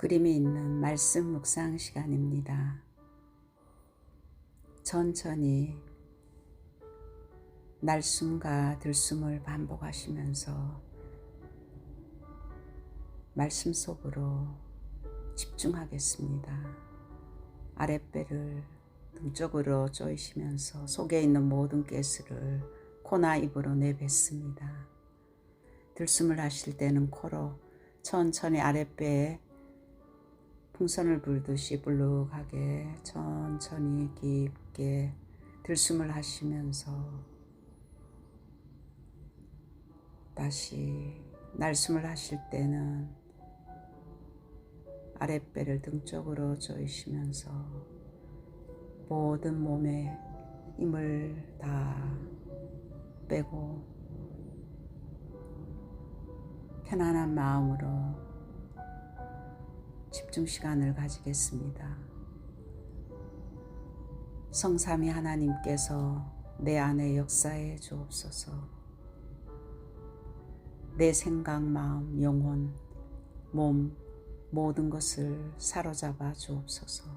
그림이 있는 말씀 묵상 시간입니다. 천천히 날숨과 들숨을 반복하시면서 말씀 속으로 집중하겠습니다. 아랫배를 등 쪽으로 조이시면서 속에 있는 모든 가스를 코나 입으로 내뱉습니다. 들숨을 하실 때는 코로 천천히 아랫배에 풍선을 불듯이 불룩하게 천천히 깊게 들숨을 하시면서 다시 날숨을 하실 때는 아랫배를 등 쪽으로 조이시면서 모든 몸에 힘을 다 빼고 편안한 마음으로 집중 시간을 가지겠습니다. 성삼위 하나님께서 내 안에 역사해 주옵소서. 내 생각, 마음, 영혼, 몸 모든 것을 사로잡아 주옵소서.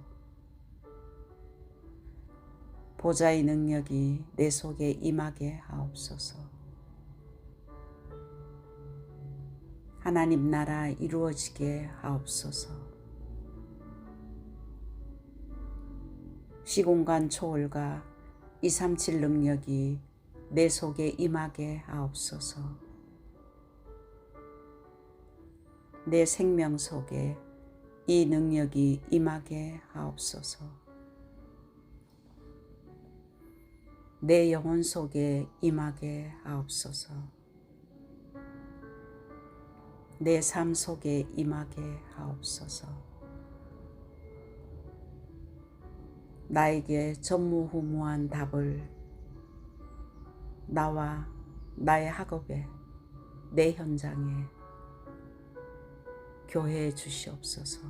보좌의 능력이 내 속에 임하게 하옵소서. 하나님 나라 이루어지게 하옵소서. 시공간 초월과 237 능력이 내 속에 임하게 하옵소서. 내 생명 속에 이 능력이 임하게 하옵소서. 내 영혼 속에 임하게 하옵소서. 내 삶 속에 임하게 하옵소서. 나에게 전무후무한 답을 나와 나의 학업에 내 현장에 교회해 주시옵소서.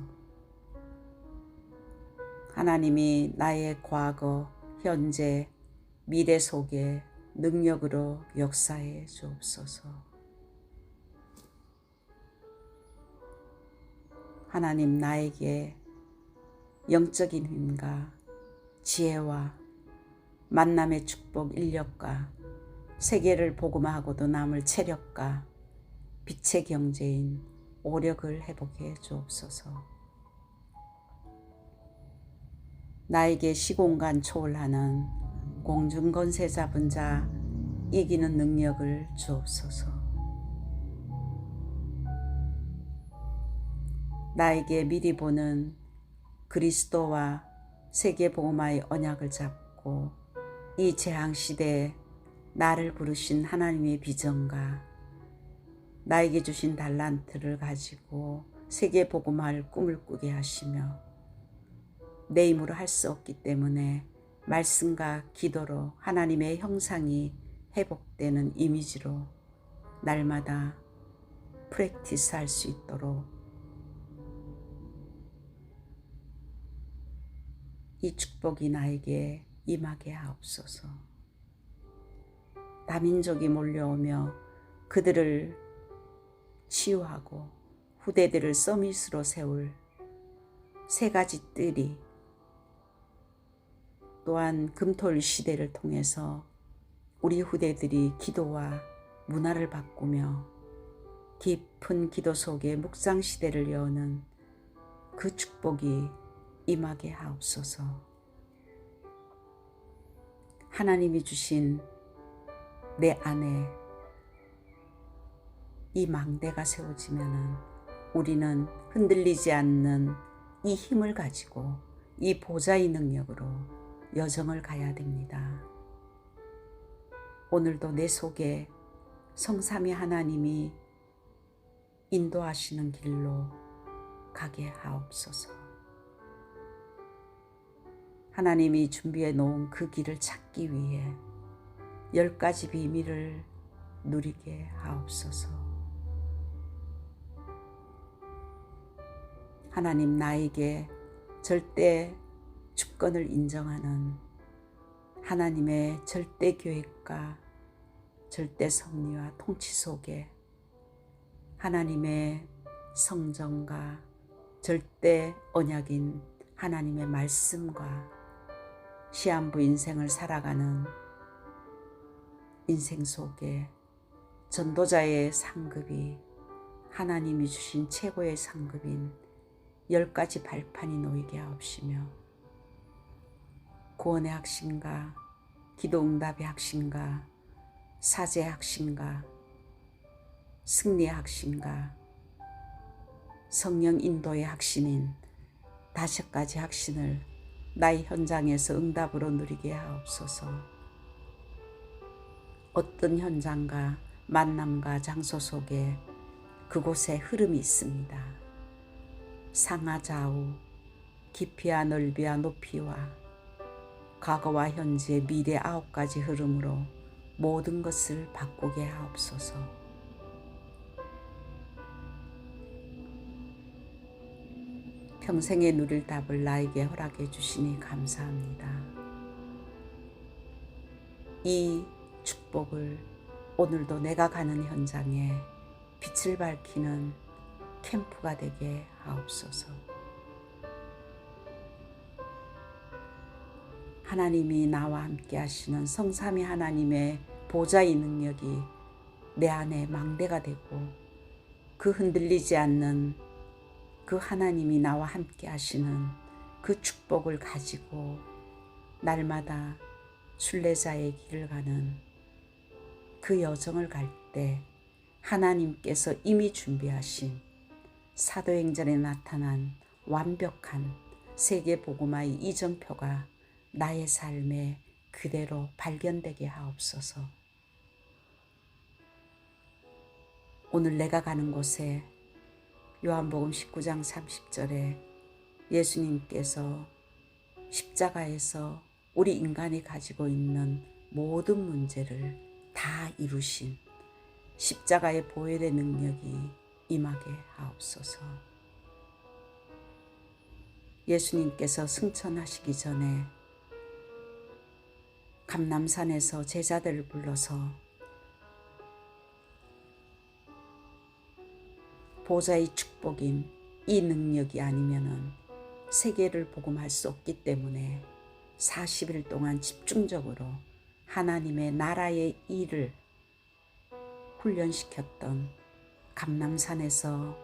하나님이 나의 과거, 현재, 미래 속에 능력으로 역사해 주옵소서. 하나님 나에게 영적인 힘과 지혜와 만남의 축복 인력과 세계를 복음하고도 남을 체력과 빛의 경제인 오력을 회복해 주옵소서. 나에게 시공간 초월하는 공중권세 잡은 자 이기는 능력을 주옵소서. 나에게 미리 보는 그리스도와 세계복음화의 언약을 잡고 이 재앙시대에 나를 부르신 하나님의 비전과 나에게 주신 달란트를 가지고 세계복음화를 꿈을 꾸게 하시며 내 힘으로 할 수 없기 때문에 말씀과 기도로 하나님의 형상이 회복되는 이미지로 날마다 프랙티스 할 수 있도록 이 축복이 나에게 임하게 하옵소서. 다민족이 몰려오며 그들을 치유하고 후대들을 서밋으로 세울 세 가지 뜰이 또한 금토일 시대를 통해서 우리 후대들이 기도와 문화를 바꾸며 깊은 기도 속에 묵상 시대를 여는 그 축복이 임하게 하옵소서. 하나님이 주신 내 안에 이 망대가 세워지면은 우리는 흔들리지 않는 이 힘을 가지고 이 보좌의 능력으로 여정을 가야 됩니다. 오늘도 내 속에 성삼위 하나님이 인도하시는 길로 가게 하옵소서. 하나님이 준비해 놓은 그 길을 찾기 위해 10가지 비밀을 누리게 하옵소서. 하나님 나에게 절대 주권을 인정하는 하나님의 절대 계획과 절대 섭리와 통치 속에 하나님의 성정과 절대 언약인 하나님의 말씀과 시한부 인생을 살아가는 인생 속에 전도자의 상급이 하나님이 주신 최고의 상급인 10가지 발판이 놓이게 하옵시며, 구원의 확신과 기도응답의 확신과 사제의 확신과 승리의 확신과 성령 인도의 확신인 5가지 확신을 나의 현장에서 응답으로 누리게 하옵소서. 어떤 현장과 만남과 장소 속에 그곳에 흐름이 있습니다. 상하 좌우, 깊이와 넓이와 높이와 과거와 현재, 미래 9가지 흐름으로 모든 것을 바꾸게 하옵소서. 평생에 누릴 답을 나에게 허락해 주시니 감사합니다. 이 축복을 오늘도 내가 가는 현장에 빛을 밝히는 캠프가 되게 하옵소서. 하나님이 나와 함께 하시는 성삼위 하나님의 보좌의 능력이 내 안에 망대가 되고, 그 흔들리지 않는 그 하나님이 나와 함께 하시는 그 축복을 가지고 날마다 순례자의 길을 가는 그 여정을 갈 때 하나님께서 이미 준비하신 사도행전에 나타난 완벽한 세계복음화의 이정표가 나의 삶에 그대로 발견되게 하옵소서. 오늘 내가 가는 곳에 요한복음 19장 30절에 예수님께서 십자가에서 우리 인간이 가지고 있는 모든 문제를 다 이루신 십자가의 보혈의 능력이 임하게 하옵소서. 예수님께서 승천하시기 전에 감람산에서 제자들을 불러서 보좌의 축복인 이 능력이 아니면은 세계를 복음할 수 없기 때문에 40일 동안 집중적으로 하나님의 나라의 일을 훈련시켰던 감람산에서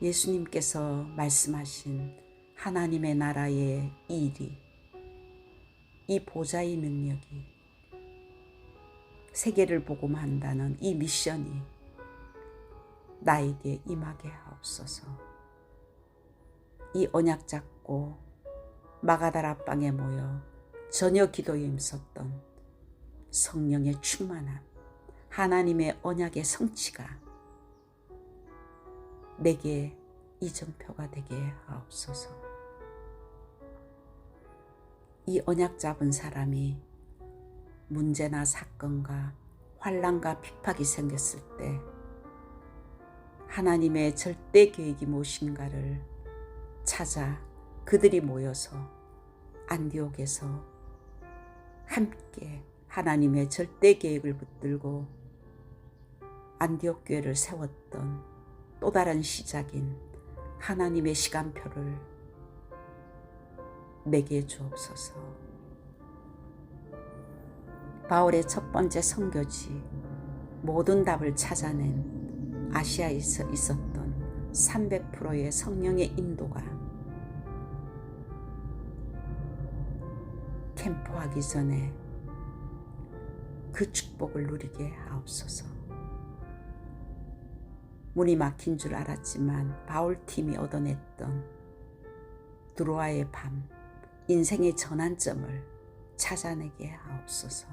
예수님께서 말씀하신 하나님의 나라의 일이, 이 보좌의 능력이, 세계를 복음한다는 이 미션이 나에게 임하게 하옵소서. 이 언약 잡고 마가다라방에 모여 저녁 기도에 힘썼던 성령의 충만함, 하나님의 언약의 성취가 내게 이정표가 되게 하옵소서. 이 언약 잡은 사람이 문제나 사건과 환난과 핍박이 생겼을 때 하나님의 절대 계획이 무엇인가를 찾아 그들이 모여서 안디옥에서 함께 하나님의 절대 계획을 붙들고 안디옥 교회를 세웠던 또 다른 시작인 하나님의 시간표를 내게 주옵소서. 바울의 첫 번째 선교지, 모든 답을 찾아낸 아시아에서 있었던 300%의 성령의 인도가 캠프하기 전에 그 축복을 누리게 하옵소서. 문이 막힌 줄 알았지만 바울팀이 얻어냈던 드로아의 밤, 인생의 전환점을 찾아내게 하옵소서.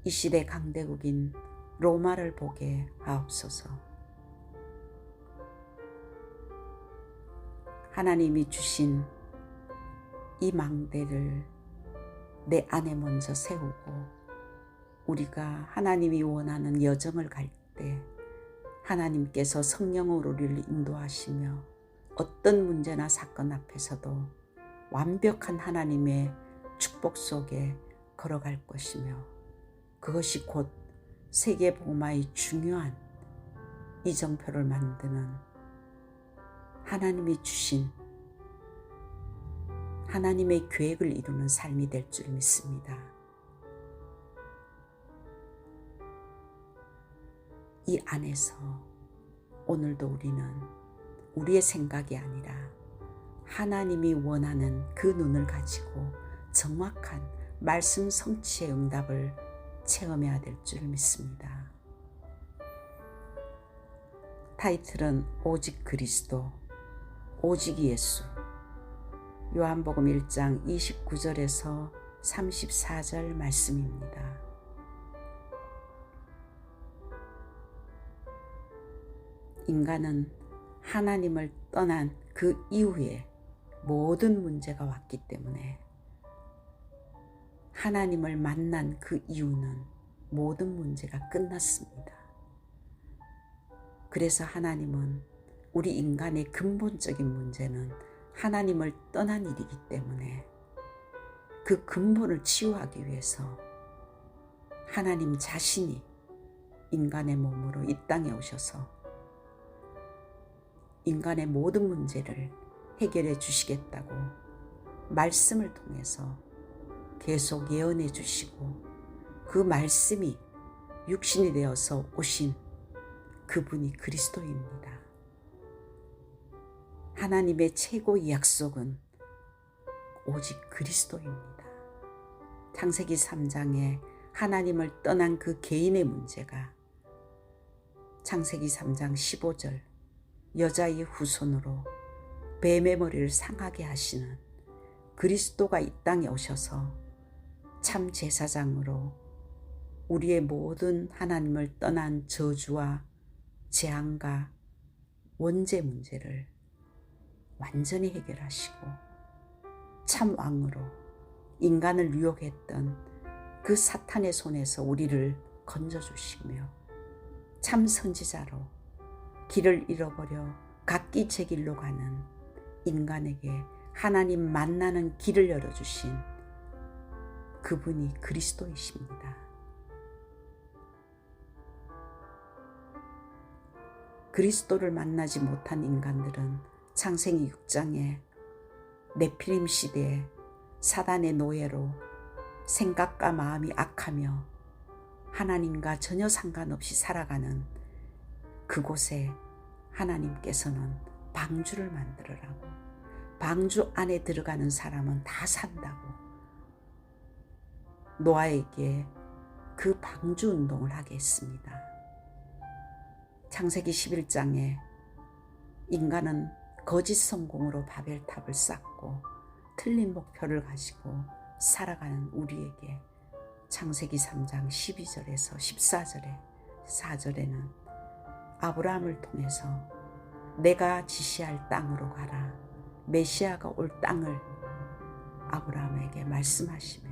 이 시대 강대국인 로마를 보게 하옵소서. 하나님이 주신 이 망대를 내 안에 먼저 세우고 우리가 하나님이 원하는 여정을 갈 때 하나님께서 성령으로 우리를 인도하시며 어떤 문제나 사건 앞에서도 완벽한 하나님의 축복 속에 걸어갈 것이며, 그것이 곧 세계복음화의 중요한 이정표를 만드는 하나님이 주신 하나님의 계획을 이루는 삶이 될 줄 믿습니다. 이 안에서 오늘도 우리는 우리의 생각이 아니라 하나님이 원하는 그 눈을 가지고 정확한 말씀 성취의 응답을 체험해야 될 줄 믿습니다. 타이틀은 오직 그리스도, 오직 예수. 요한복음 1장 29절에서 34절 말씀입니다. 인간은 하나님을 떠난 그 이후에 모든 문제가 왔기 때문에 하나님을 만난 그 이후는 모든 문제가 끝났습니다. 그래서 하나님은 우리 인간의 근본적인 문제는 하나님을 떠난 일이기 때문에 그 근본을 치유하기 위해서 하나님 자신이 인간의 몸으로 이 땅에 오셔서 인간의 모든 문제를 해결해 주시겠다고 말씀을 통해서 계속 예언해 주시고 그 말씀이 육신이 되어서 오신 그분이 그리스도입니다. 하나님의 최고의 약속은 오직 그리스도입니다. 창세기 3장에 하나님을 떠난 그 개인의 문제가 창세기 3장 15절 여자의 후손으로 뱀의 머리를 상하게 하시는 그리스도가 이 땅에 오셔서 참 제사장으로 우리의 모든 하나님을 떠난 저주와 재앙과 원죄 문제를 완전히 해결하시고 참 왕으로 인간을 유혹했던 그 사탄의 손에서 우리를 건져주시며 참 선지자로 길을 잃어버려 각기 제 길로 가는 인간에게 하나님 만나는 길을 열어주신 그분이 그리스도이십니다. 그리스도를 만나지 못한 인간들은 창세기 6장에 네피림 시대에 사단의 노예로 생각과 마음이 악하며 하나님과 전혀 상관없이 살아가는 그곳에 하나님께서는 방주를 만들으라고, 방주 안에 들어가는 사람은 다 산다고 노아에게 그 방주 운동을 하게 했습니다. 창세기 11장에 인간은 거짓 성공으로 바벨탑을 쌓고 틀린 목표를 가지고 살아가는 우리에게 창세기 3장 12절에서 14절에 4절에는 아브라함을 통해서 내가 지시할 땅으로 가라, 메시아가 올 땅을 아브라함에게 말씀하시며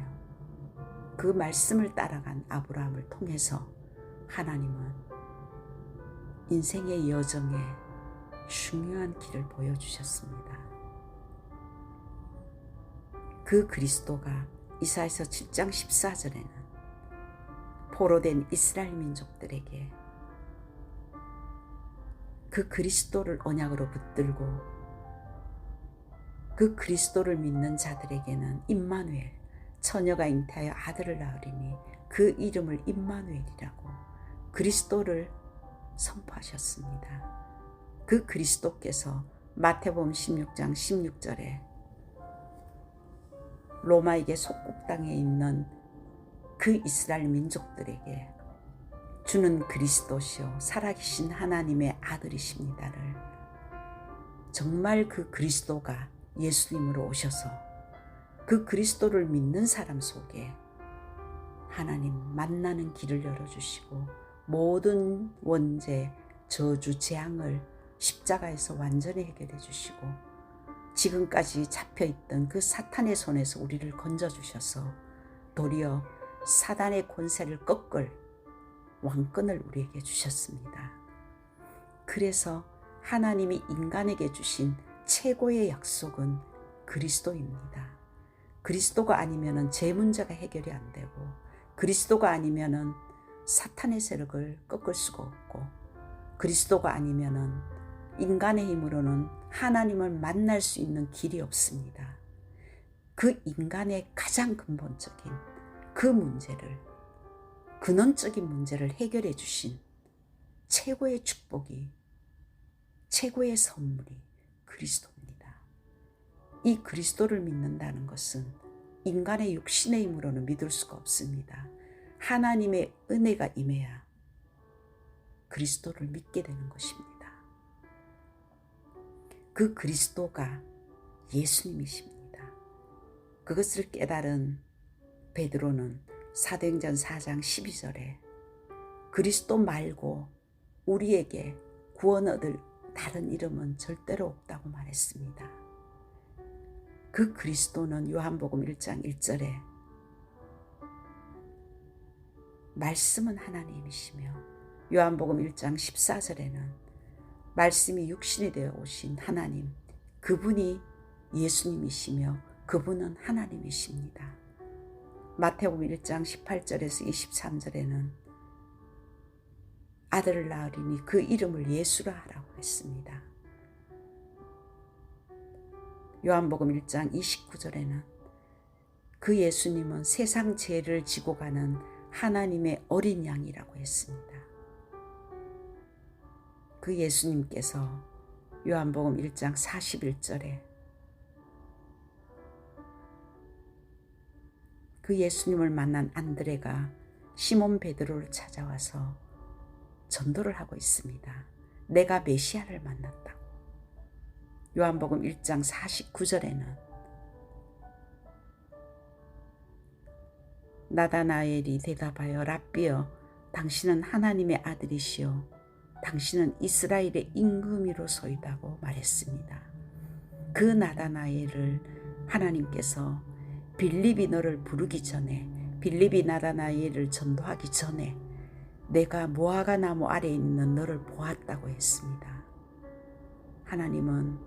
그 말씀을 따라간 아브라함을 통해서 하나님은 인생의 여정에 중요한 길을 보여주셨습니다. 그 그리스도가 이사야서 7장 14절에는 포로된 이스라엘 민족들에게 그 그리스도를 언약으로 붙들고 그 그리스도를 믿는 자들에게는 임마누엘, 처녀가 잉태하여 아들을 낳으리니 그 이름을 임마누엘이라고 그리스도를 선포하셨습니다. 그 그리스도께서 마태복음 16장 16절에 로마에게 속국당에 있는 그 이스라엘 민족들에게 주는 그리스도시요 살아계신 하나님의 아들이십니다를 정말 그 그리스도가 예수님으로 오셔서 그 그리스도를 믿는 사람 속에 하나님 만나는 길을 열어주시고 모든 원죄, 저주, 재앙을 십자가에서 완전히 해결해 주시고 지금까지 잡혀있던 그 사탄의 손에서 우리를 건져주셔서 도리어 사단의 권세를 꺾을 왕권을 우리에게 주셨습니다. 그래서 하나님이 인간에게 주신 최고의 약속은 그리스도입니다. 그리스도가 아니면은 제 문제가 해결이 안 되고 그리스도가 아니면은 사탄의 세력을 꺾을 수가 없고 그리스도가 아니면은 인간의 힘으로는 하나님을 만날 수 있는 길이 없습니다. 그 인간의 가장 근본적인 그 문제를, 근원적인 문제를 해결해 주신 최고의 축복이, 최고의 선물이 그리스도입니다. 이 그리스도를 믿는다는 것은 인간의 육신의 힘으로는 믿을 수가 없습니다. 하나님의 은혜가 임해야 그리스도를 믿게 되는 것입니다. 그 그리스도가 예수님이십니다. 그것을 깨달은 베드로는 사도행전 4장 12절에 그리스도 말고 우리에게 구원 얻을 다른 이름은 절대로 없다고 말했습니다. 그 그리스도는 요한복음 1장 1절에 말씀은 하나님이시며, 요한복음 1장 14절에는 말씀이 육신이 되어 오신 하나님, 그분이 예수님이시며 그분은 하나님이십니다. 마태복음 1장 18절에서 23절에는 아들을 낳으리니 그 이름을 예수라 하라고 했습니다. 요한복음 1장 29절에는 그 예수님은 세상 죄를 지고 가는 하나님의 어린 양이라고 했습니다. 그 예수님께서 요한복음 1장 41절에 그 예수님을 만난 안드레가 시몬 베드로를 찾아와서 전도를 하고 있습니다. 내가 메시아를 만났다고. 요한복음 1장 49절에는 나다나엘이 대답하여 랍비여, 당신은 하나님의 아들이시오, 당신은 이스라엘의 임금이로소이다고 말했습니다. 그 나다나엘을 하나님께서 빌립이 너를 부르기 전에, 빌립이 나다나엘을 전도하기 전에 내가 무화과 나무 아래에 있는 너를 보았다고 했습니다. 하나님은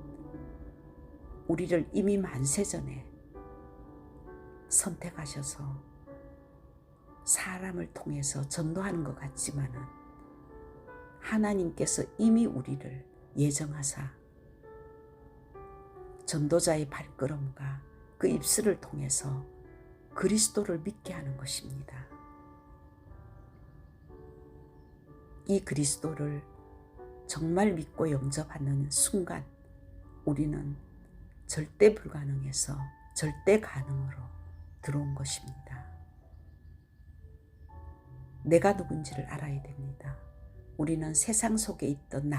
우리를 이미 만세전에 선택하셔서 사람을 통해서 전도하는 것 같지만은 하나님께서 이미 우리를 예정하사 전도자의 발걸음과 그 입술을 통해서 그리스도를 믿게 하는 것입니다. 이 그리스도를 정말 믿고 영접하는 순간 우리는 절대 불가능에서 절대 가능으로 들어온 것입니다. 내가 누군지를 알아야 됩니다. 우리는 세상 속에 있던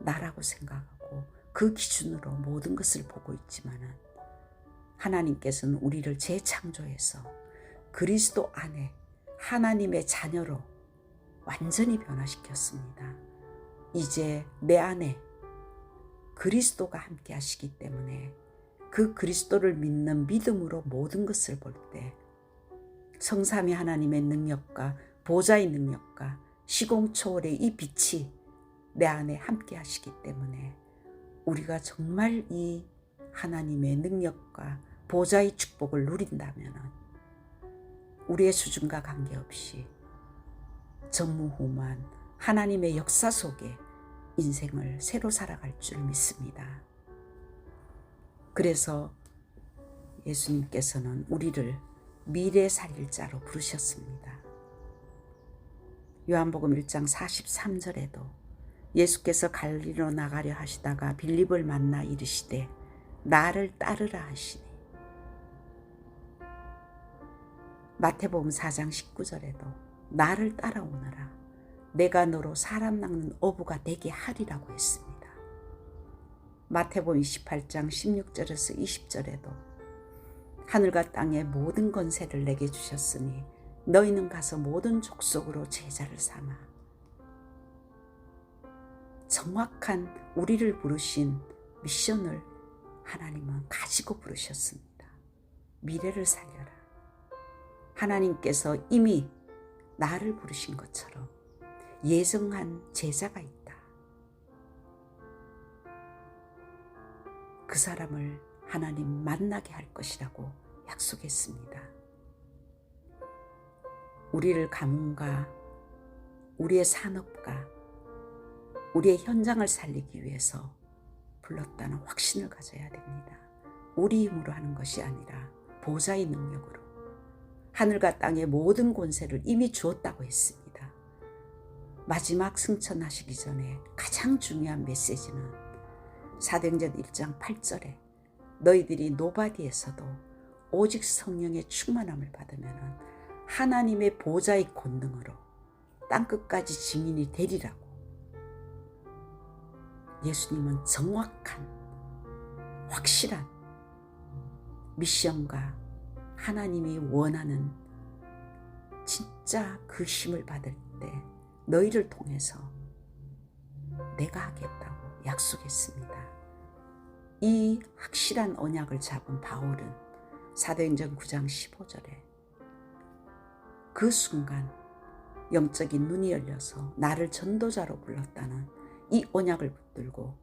나라고 생각하고 그 기준으로 모든 것을 보고 있지만은 하나님께서는 우리를 재창조해서 그리스도 안에 하나님의 자녀로 완전히 변화시켰습니다. 이제 내 안에 그리스도가 함께 하시기 때문에 그 그리스도를 믿는 믿음으로 모든 것을 볼 때 성삼위 하나님의 능력과 보좌의 능력과 시공초월의 이 빛이 내 안에 함께 하시기 때문에 우리가 정말 이 하나님의 능력과 보좌의 축복을 누린다면 우리의 수준과 관계없이 전무후무한 하나님의 역사 속에 인생을 새로 살아갈 줄 믿습니다. 그래서 예수님께서는 우리를 미래 살릴 자로 부르셨습니다. 요한복음 1장 43절에도 예수께서 갈릴리로 나가려 하시다가 빌립을 만나 이르시되 나를 따르라 하시니, 마태복음 4장 19절에도 나를 따라오너라, 내가 너로 사람 낚는 어부가 되게 하리라고 했습니다. 마태복음 28장 16절에서 20절에도 하늘과 땅의 모든 권세를 내게 주셨으니 너희는 가서 모든 족속으로 제자를 삼아. 정확한 우리를 부르신 미션을 하나님은 가지고 부르셨습니다. 미래를 살려라. 하나님께서 이미 나를 부르신 것처럼 예정한 제자가 있다. 그 사람을 하나님 만나게 할 것이라고 약속했습니다. 우리를 가문과 우리의 산업과 우리의 현장을 살리기 위해서 불렀다는 확신을 가져야 됩니다. 우리 힘으로 하는 것이 아니라 보좌의 능력으로. 하늘과 땅의 모든 권세를 이미 주었다고 했습니다. 마지막 승천하시기 전에 가장 중요한 메시지는 사도행전 1장 8절에 너희들이 노바디에서도 오직 성령의 충만함을 받으면 하나님의 보좌의 권능으로 땅끝까지 증인이 되리라고. 예수님은 정확한 확실한 미션과 하나님이 원하는 진짜 그 힘을 받을 때 너희를 통해서 내가 하겠다고 약속했습니다. 이 확실한 언약을 잡은 바울은 사도행전 9장 15절에 그 순간 영적인 눈이 열려서 나를 전도자로 불렀다는 이 언약을 붙들고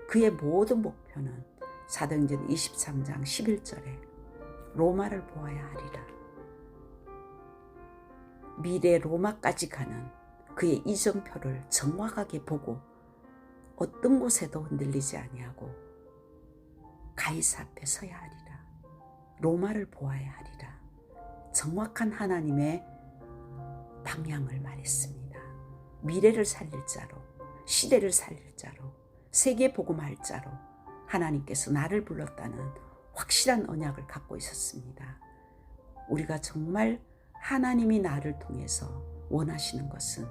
그의 모든 목표는 사도행전 23장 11절에 로마를 보아야 하리라. 미래 로마까지 가는 그의 이정표를 정확하게 보고 어떤 곳에도 흔들리지 아니하고 가이사 앞에 서야 하리라. 로마를 보아야 하리라. 정확한 하나님의 방향을 말했습니다. 미래를 살릴 자로, 시대를 살릴 자로, 세계 복음할 자로 하나님께서 나를 불렀다는 확실한 언약을 갖고 있었습니다. 우리가 정말 하나님이 나를 통해서 원하시는 것은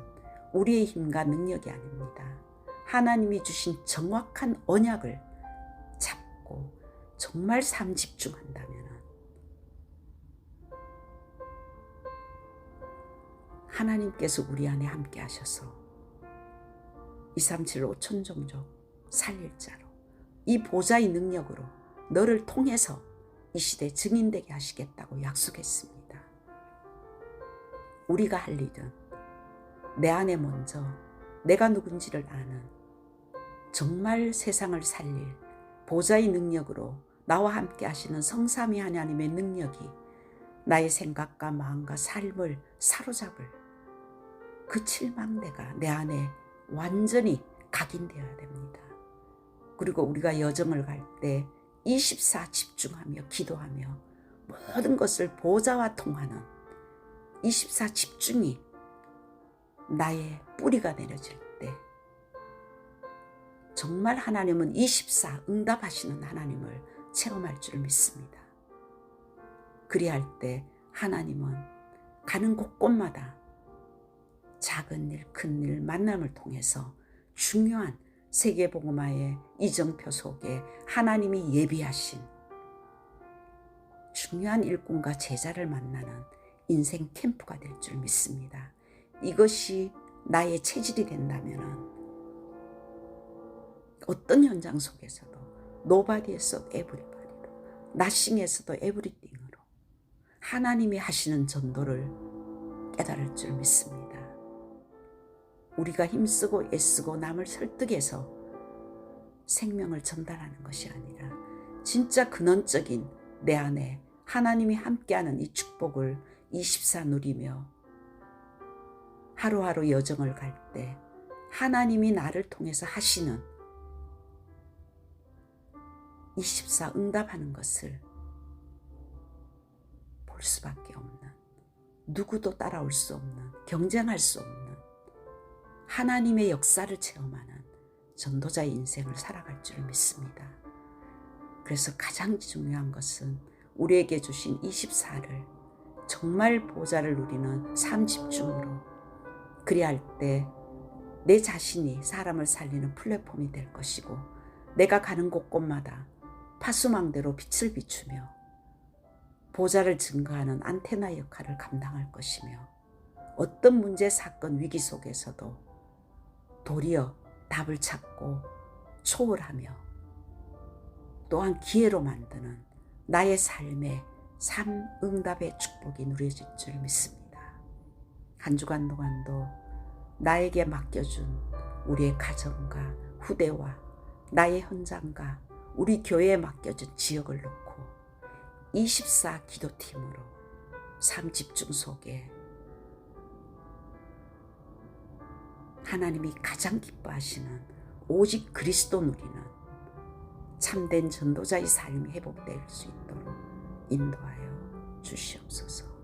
우리의 힘과 능력이 아닙니다. 하나님이 주신 정확한 언약을 잡고 정말 삶 집중한다면 하나님께서 우리 안에 함께 하셔서 237 5천 종족 살릴 자로 이 보좌의 능력으로 너를 통해서 이 시대에 증인되게 하시겠다고 약속했습니다. 우리가 할 일은 내 안에 먼저 내가 누군지를 아는 정말 세상을 살릴 보좌의 능력으로 나와 함께 하시는 성삼위 하나님의 능력이 나의 생각과 마음과 삶을 사로잡을 그 칠망대가 내 안에 완전히 각인되어야 됩니다. 그리고 우리가 여정을 갈 때 24 집중하며 기도하며 모든 것을 보좌와 통하는 24 집중이 나의 뿌리가 내려질 때 정말 하나님은 24 응답하시는 하나님을 체험할 줄 믿습니다. 그리할 때 하나님은 가는 곳곳마다 작은 일, 큰 일, 만남을 통해서 중요한 세계복음화의 이정표 속에 하나님이 예비하신 중요한 일꾼과 제자를 만나는 인생 캠프가 될 줄 믿습니다. 이것이 나의 체질이 된다면 어떤 현장 속에서도 노바디에서도 에브리바디로, 나싱에서도 에브리띵으로 하나님이 하시는 전도를 깨달을 줄 믿습니다. 우리가 힘쓰고 애쓰고 남을 설득해서 생명을 전달하는 것이 아니라 진짜 근원적인 내 안에 하나님이 함께하는 이 축복을 24 누리며 하루하루 여정을 갈 때 하나님이 나를 통해서 하시는 24 응답하는 것을 볼 수밖에 없는, 누구도 따라올 수 없는, 경쟁할 수 없는 하나님의 역사를 체험하는 전도자의 인생을 살아갈 줄 믿습니다. 그래서 가장 중요한 것은 우리에게 주신 24를 정말 보좌를 누리는 삶 집중으로, 그리할 때 내 자신이 사람을 살리는 플랫폼이 될 것이고 내가 가는 곳곳마다 파수망대로 빛을 비추며 보좌를 증거하는 안테나 역할을 감당할 것이며 어떤 문제, 사건, 위기 속에서도 도리어 답을 찾고 초월하며 또한 기회로 만드는 나의 삶의 응답의 축복이 누려질 줄 믿습니다. 한 주간 동안도 나에게 맡겨준 우리의 가정과 후대와 나의 현장과 우리 교회에 맡겨준 지역을 놓고 24 기도팀으로 삶 집중 속에 하나님이 가장 기뻐하시는 오직 그리스도 누리는 참된 전도자의 삶이 회복될 수 있도록 인도하여 주시옵소서.